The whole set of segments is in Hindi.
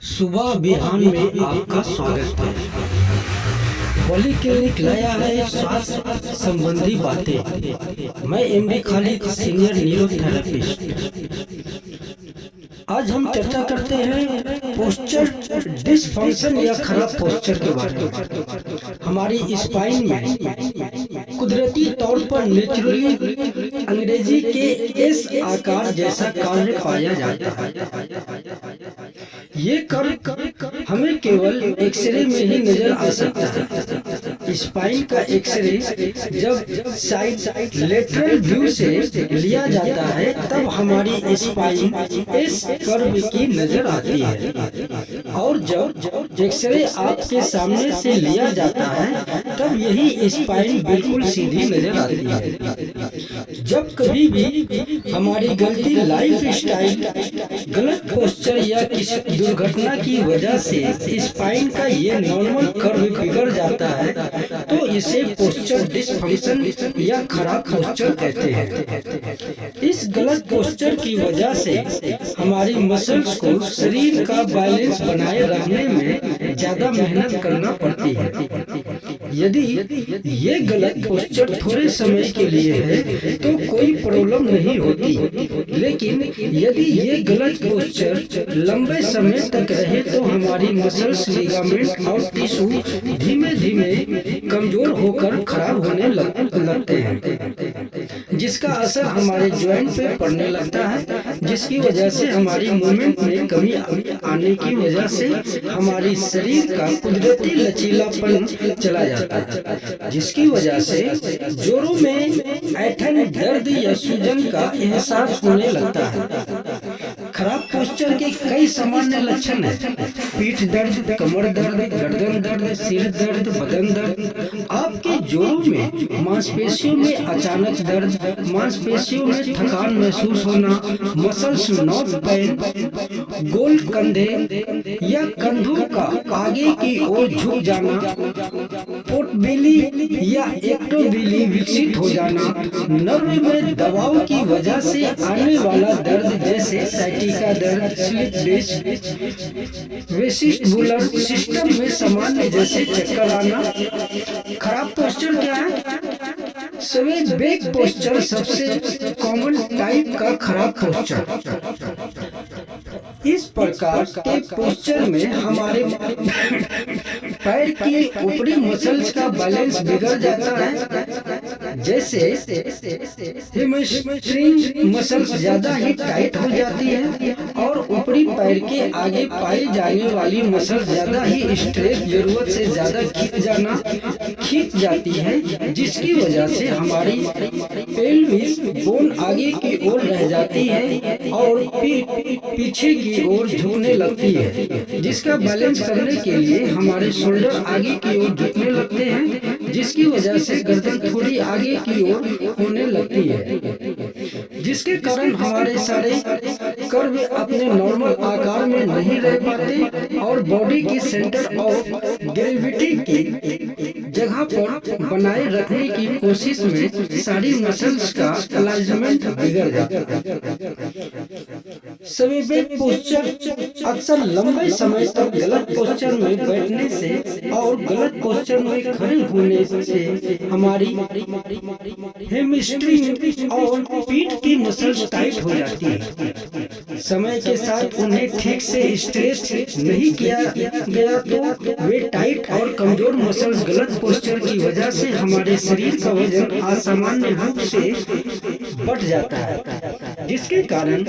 सुबह अभियान में आपका स्वागत है। पॉली क्लिनिक लाया है स्वास्थ्य संबंधी बातें। मैं एमडी खालिद, सीनियर न्यूरोथेरेपिस्ट। आज हम चर्चा करते हैं पोस्चर डिसफंक्शन या खराब पोस्चर के बारे में। हमारी स्पाइन में कुदरती तौर पर नेचुरली अंग्रेजी के एस आकार जैसा कार्य पाया जाता है। ये कर्व हमें केवल एक्सरे में ही नजर आ सकता है। स्पाइन का एक्सरे जब साइड लेटरल व्यू से लिया जाता है तब हमारी स्पाइन इस कर्व की नजर आती है, और जब एक्सरे आपके सामने से लिया जाता है तब यही स्पाइन बिल्कुल सीधी नजर आती है। जब कभी भी हमारी गलती लाइफ स्टाइल, गलत पोस्चर या किसी दुर्घटना की वजह से स्पाइन का ये नॉर्मल कर्व बिगड़ जाता है तो इसे पोस्चर डिसफंक्शन या खराब पोस्चर कहते हैं। इस गलत पोस्चर की वजह से हमारी मसल्स को शरीर का बैलेंस बनाए रखने में ज्यादा मेहनत करना पड़ती है। यदि ये गलत पोस्चर थोड़े समय के लिए है तो कोई प्रॉब्लम नहीं होती, लेकिन यदि ये गलत पोस्चर लंबे समय तक रहे तो हमारी मसल्स, लिगामेंट और टिश्यू धीमे धीमे कमजोर होकर खराब होने लगते हैं, जिसका असर हमारे जॉइंट पे पड़ने लगता है, जिसकी वजह से हमारी मूवमेंट में कमी आने की वजह से हमारी शरीर का कुदरती लचीलापन चला जाता है, जिसकी वजह से जोड़ों में ऐंठन, दर्द या सूजन का एहसास होने लगता है। खराब पोस्चर के कई सामान्य लक्षण हैं: पीठ दर्द, कमर दर्द, गर्दन दर्द, सिर दर्द, बदन दर्द, आपके जोड़ों में मांसपेशियों में अचानक दर्द, मांसपेशियों में थकान महसूस होना, मसल्स नॉट पेन, गोल कंधे या कंधों का आगे की ओर झुक जाना, पोटबेली या एक्टोबेली विकसित हो जाना, नर्व में दबाव की वजह से आने वाला दर्द जैसे साइटिका दर्द, स्लिप डिस्क, वेस्टिबुलर सिस्टम में सामान्य जैसे चक्कर आना। खराब पोस्चर क्या है? स्वे बैक पोस्चर सबसे कॉमन टाइप का खराब पोस्चर। इस प्रकार के पोस्चर में हमारे पैर की ऊपरी मसल्स का बैलेंस बिगड़ जाता है, जैसे हैमस्ट्रिंग मसल्स ज्यादा ही टाइट हो जाती है और ऊपरी पैर के आगे पाई जाने वाली मसल्स ज्यादा ही स्ट्रेच, जरूरत से ज्यादा खींच जाती है, जिसकी वजह से हमारी पेल्विस बोन आगे की ओर रह जाती है और पीछे की ओर झुकने लगती है, जिसका बैलेंस करने के लिए हमारे शोल्डर आगे की ओर झुकने लगते हैं, जिसकी वजह से गर्दन थोड़ी आगे की ओर होने लगती है, जिसके कारण हमारे सारे कर्व अपने नॉर्मल आकार में नहीं रह पाते और बॉडी की सेंटर ऑफ ग्रेविटी की जगह पर बनाए रखने की कोशिश में सारी मसल्स का अलाइनमेंट बिगड़ जाता है। स्वे बैक पोस्चर अक्सर लंबे समय तक गलत पोस्चर में बैठने से और गलत पोस्चर में खड़े होने से हमारी हैमस्ट्रिंग और पीठ की मसल्स टाइट हो जाती है। समय के साथ उन्हें ठीक से स्ट्रेच नहीं किया गया तो वे टाइट और कमजोर मसल्स गलत पोस्चर की वजह से हमारे शरीर का वजन असामान्य रूप से बढ़ जाता है, जिसके कारण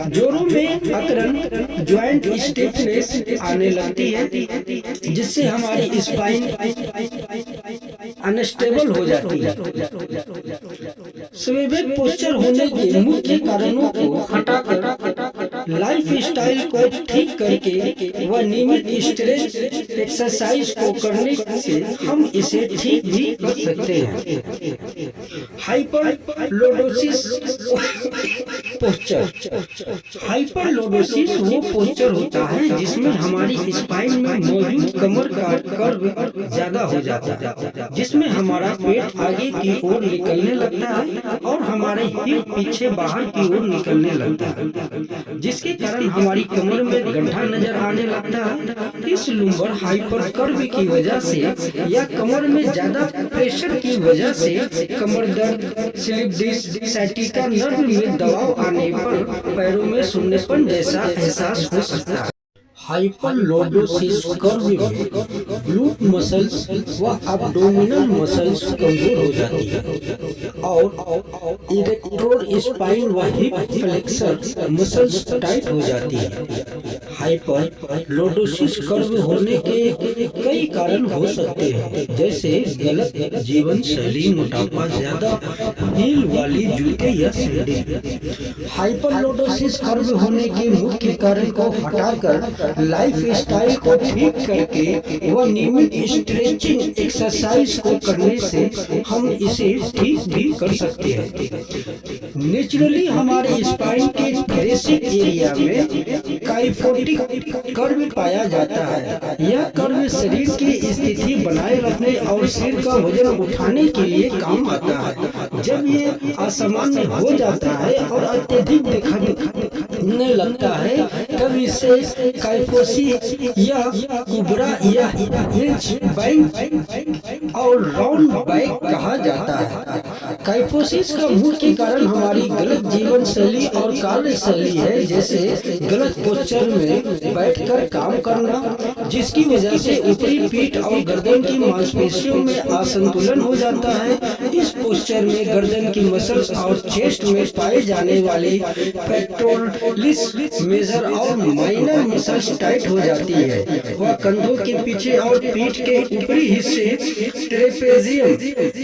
जोड़ों में अकड़न, ज्वाइंट स्टिफनेस आने लगती है, जिससे हमारी स्पाइन अनस्टेबल हो जाती है। स्वे बैक पोस्चर होने के मुख्य कारणों को हटाकर लाइफ स्टाइल को ठीक करके व नियमित स्ट्रेच एक्सरसाइज को करने से हम इसे ठीक भी कर सकते हैं। Hyperlordosis posture. हाइपरलोडोसिस वो पोस्चर होता है जिसमें हमारी स्पाइन में मौजूद कमर का कर्व ज्यादा हो जाता है, जिसमें हमारा पेट आगे की ओर निकलने लगता है और हमारे हिप पीछे बाहर की ओर निकलने लगता है, जिसके कारण हमारी कमर में गड्ढा नजर आने लगता है। इस लुम्बर हाइपर कर्व की वजह से या कमर में ज्यादा प्रेशर की वजह से कमर दर्द, स्लिप डिस्क, साइटिका नर्व में दबाव आने पर पैरों में सुन्नपन जैसा एहसास हो सकता है। हाइपरलोडोसिस कर्व में ग्लूट मसल्स व एब्डोमिनल मसल्स कमजोर हो जाती है और इरेक्टोर स्पाइन व हिप फ्लेक्सर मसल्स टाइट हो जाती है। हाइपरलोडोसिस कर्व होने के कई कारण हो सकते हैं, जैसे गलत जीवन शैली, मोटापा, ज्यादा हील वाली जूते या सैंडल। हाइपरलोडोसिस कर्व होने के मुख्य कारण को हटाकर लाइफ स्टाइल को ठीक करके व नियमित स्ट्रेचिंग एक्सरसाइज को करने से हम इसे ठीक भी कर सकते हैं। नेचुरली हमारे स्पाइन के बेसिक एरिया में काइफोटिक कर्व पाया जाता है। यह कर्व शरीर की स्थिति बनाए रखने और सिर का वजन उठाने के लिए काम आता है। जब ये असामान्य हो जाता है और अत्यधिक दिखने लगता है तब इसे काइफोसिस या कुबरा या हिंज बैक और राउंड बैक कहा जाता है। काइफोसिस का मुख्य कारण हमारी गलत जीवन शैली और कार्य शैली है, जैसे गलत पोस्चर में बैठकर काम करना, जिसकी वजह से ऊपरी पीठ और गर्दन की मांसपेशियों में असंतुलन हो जाता है। इस पोस्चर में गर्दन की मसल्स और चेस्ट में पाए जाने वाले पेक्टोरलिस मेजर और माइनर मसल्स टाइट हो जाती है। वह कंधों के पीछे और पीठ के ऊपरी हिस्से ट्रेपेजियम,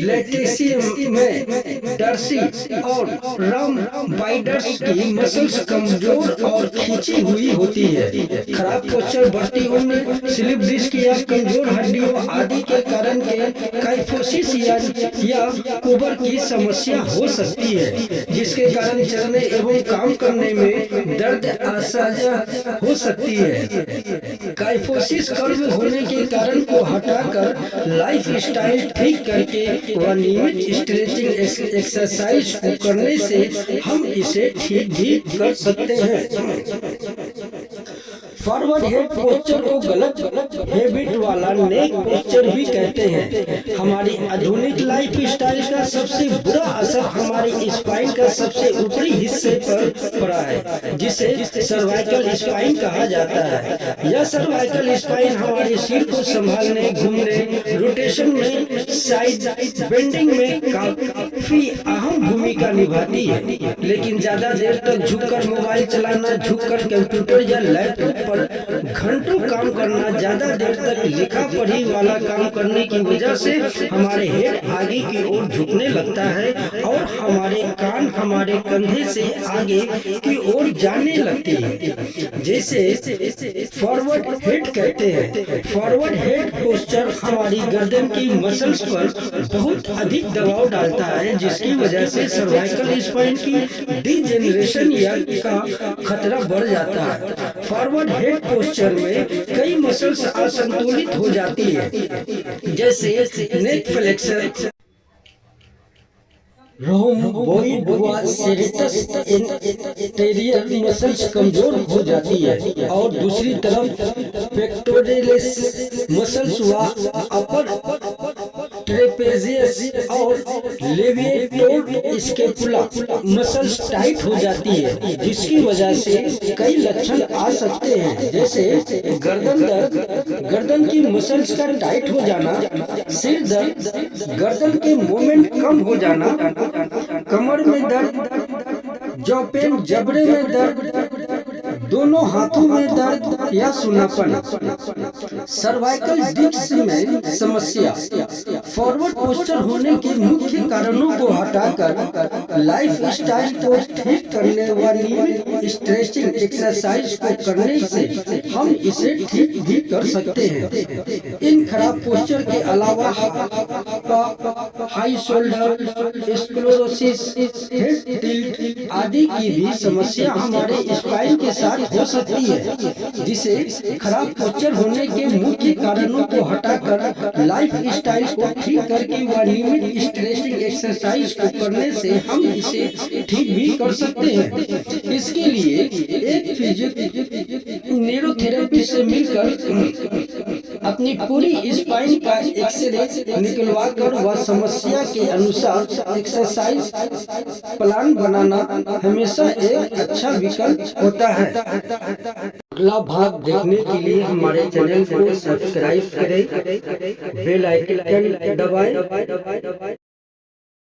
लैटेशियम में डर्सी और रम्बाइडर्स की मसल्स कमजोर और खींची हुई होती है। खराब पोस्चर, बढ़ती उम्र, स्लिप डिस्क या कमजोर हड्डियों आदि के कारण के काइफोसिस या कुबर की समस्या हो सकती है, जिसके कारण चलने एवं काम करने में दर्द, असहज हो सकती है। काइफोसिस कर्व होने के कारण को हटाकर लाइफ स्टाइल ठीक करके व नियमित स्ट्रेचिंग एक्सरसाइज करने से हम इसे ठीक भी कर सकते हैं। फॉरवर्ड हेड पोस्चर को गलत हैबिट वाला नेक पोस्चर भी कहते हैं। हमारी आधुनिक लाइफ स्टाइल का सबसे बुरा असर हमारी स्पाइन का सबसे ऊपरी हिस्से पर पड़ा है, जिसे सर्वाइकल स्पाइन कहा जाता है। यह सर्वाइकल स्पाइन हमारे सिर को संभालने, घूमने, रोटेशन में, साइड बेंडिंग में काफी अहम भूमिका निभाती है। लेकिन ज्यादा देर तक झुककर मोबाइल चलाना, झुककर कंप्यूटर या लैपटॉप घंटों काम करना, ज्यादा देर तक लिखा पढ़ी वाला काम करने की वजह से हमारे हेड आगे की ओर झुकने लगता है और हमारे कान हमारे कंधे से आगे की ओर जाने लगती है, जैसे फॉरवर्ड हेड कहते हैं। फॉरवर्ड हेड पोस्चर हमारी गर्दन की मसल्स पर बहुत अधिक दबाव डालता है, जिसकी वजह से सर्वाइकल स्पाइन की डिजेनरेशन या का खतरा बढ़ जाता है। फॉरवर्ड हेड पोस्चर में कई मसल्स असंतुलित हो जाती है, जैसे नेक फ्लेक्सर, रोम्बोइड व सेरेटस एंटेरियर मसल्स कमजोर हो जाती है और दूसरी तरफ पेक्टोरलिस मसल्स व अपर ट्रेपेजियस और लेविएटर स्कैपुला मसल्स टाइट हो जाती है, जिसकी वजह से कई लक्षण आ सकते हैं, जैसे गर्दन दर्द, गर्दन की मसल्स का टाइट हो जाना, सिर दर्द, गर्दन के मूवमेंट कम हो जाना, कमर में दर्द, जॉ पेन, जबड़े में दर्द, दोनों हाथों में दर्द या सुनापन, सर्वाइकल डिस्क में समस्या। फॉरवर्ड पोस्चर होने के मुख्य कारणों को हटाकर लाइफ स्टाइल को ठीक करने व नियमित स्ट्रेचिंग एक्सरसाइज को करने से हम इसे ठीक भी कर सकते हैं। इन खराब पोस्चर के अलावा high shoulder, sclerosis, head tilt आदि की भी समस्या हमारे स्पाइन के साथ हो सकती है, जिसे खराब पोस्चर होने के मुख्य कारणों को हटाकर लाइफ स्टाइल को ठीक करके व नियमित स्ट्रेचिंग एक्सरसाइज को करने से हम इसे ठीक भी कर सकते हैं। इसके लिए एक फिजियोथेरेपी से मिलकर अपनी पूरी स्पाइन का एक्सरे निकलवा कर वह समस्या के अनुसार एक्सरसाइज प्लान बनाना हमेशा एक अच्छा विकल्प होता है। अगला भाग देखने के लिए हमारे चैनल को सब्सक्राइब करें, बेल आइकन दबाएं।